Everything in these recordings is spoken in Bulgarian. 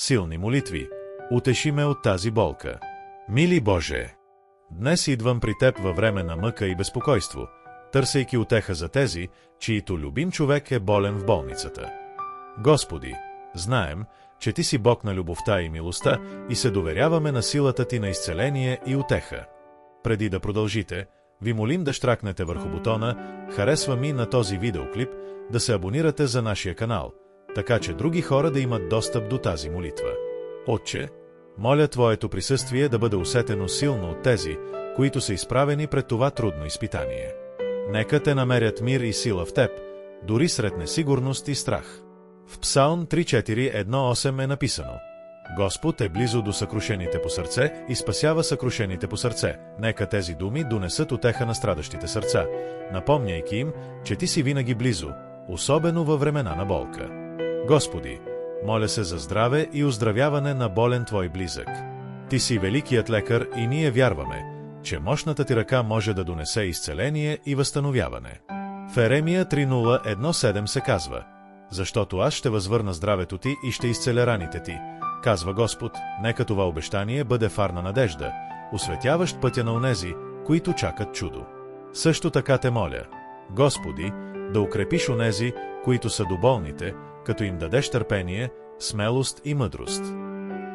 силни молитви, утеши ме от тази болка. Мили Боже! Днес идвам при Теб във време на мъка и безпокойство, търсейки утеха за тези, чието любим човек е болен в болницата. Господи, знаем, че Ти си Бог на любовта и милостта и се доверяваме на силата Ти на изцеление и утеха. Преди да продължите, Ви молим да щракнете върху бутона «Харесва ми» на този видеоклип, да се абонирате за нашия канал, така че други хора да имат достъп до тази молитва. Отче, моля Твоето присъствие да бъде усетено силно от тези, които са изправени пред това трудно изпитание. Нека те намерят мир и сила в Теб, дори сред несигурност и страх. В Псалм 3:4-1-8 е написано: Господ е близо до съкрушените по сърце и спасява съкрушените по сърце. Нека тези думи донесат утеха на страдащите сърца, напомняйки им, че Ти си винаги близо, особено във времена на болка. Господи, моля се за здраве и оздравяване на болен Твой близък. Ти си великият лекар и ние вярваме, че мощната Ти ръка може да донесе изцеление и възстановяване. В Еремия 3:0-1-7 се казва: Защото аз ще възвърна здравето Ти и ще изцеля раните Ти, казва Господ. Нека това обещание бъде фар на надежда, осветяващ пътя на онези, които чакат чудо. Също така те моля, Господи, да укрепиш онези, които са до болните, като им дадеш търпение, смелост и мъдрост.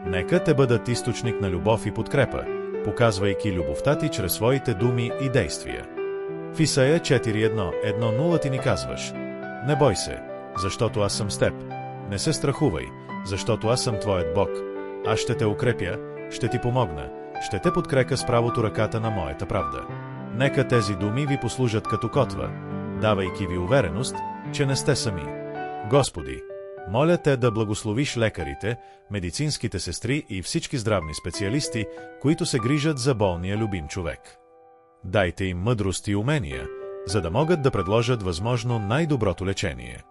Нека те бъдат източник на любов и подкрепа, показвайки любовта Ти чрез своите думи и действия. В Исаия 4:1-1-0 Ти ни казваш: Не бой се, защото аз съм с теб. Не се страхувай, защото аз съм Твоят Бог. Аз ще те укрепя, ще ти помогна, ще те подкрепя с правото ръката на моята правда. Нека тези думи ви послужат като котва, давайки ви увереност, че не сте сами. Господи, моля Те да благословиш лекарите, медицинските сестри и всички здравни специалисти, които се грижат за болния любим човек. Дайте им мъдрост и умения, за да могат да предложат възможно най-доброто лечение.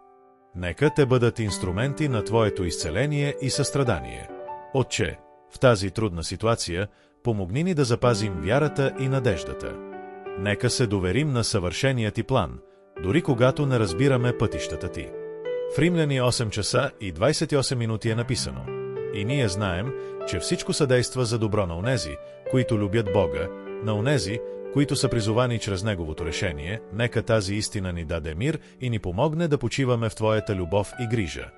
Нека те бъдат инструменти на Твоето изцеление и състрадание. Отче, в тази трудна ситуация, помогни ни да запазим вярата и надеждата. Нека се доверим на съвършения Ти план, дори когато не разбираме пътищата Ти. В Римляни 8:28 е написано: И ние знаем, че всичко съдейства за добро на онези, които любят Бога, на онези, които са призовани чрез Неговото решение. Нека тази истина ни даде мир и ни помогне да почиваме в Твоята любов и грижа.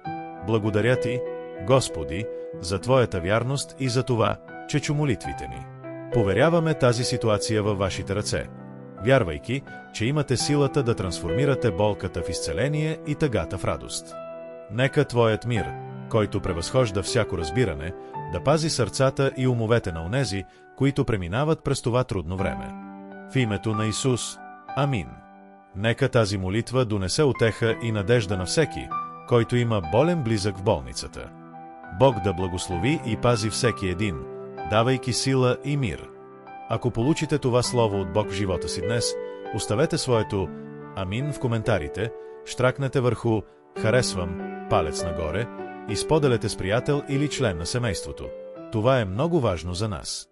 Благодаря Ти, Господи, за Твоята вярност и за това, че чу молитвите ни. Поверяваме тази ситуация във Вашите ръце, вярвайки, че имате силата да трансформирате болката в изцеление и тъгата в радост. Нека Твоят мир, който превъзхожда всяко разбиране, да пази сърцата и умовете на онези, които преминават през това трудно време. В името на Исус. Амин. Нека тази молитва донесе утеха и надежда на всеки, който има болен близък в болницата. Бог да благослови и пази всеки един, давайки сила и мир. Ако получите това слово от Бог в живота си днес, оставете своето «Амин» в коментарите, щракнете върху «Харесвам» палец нагоре и споделете с приятел или член на семейството. Това е много важно за нас.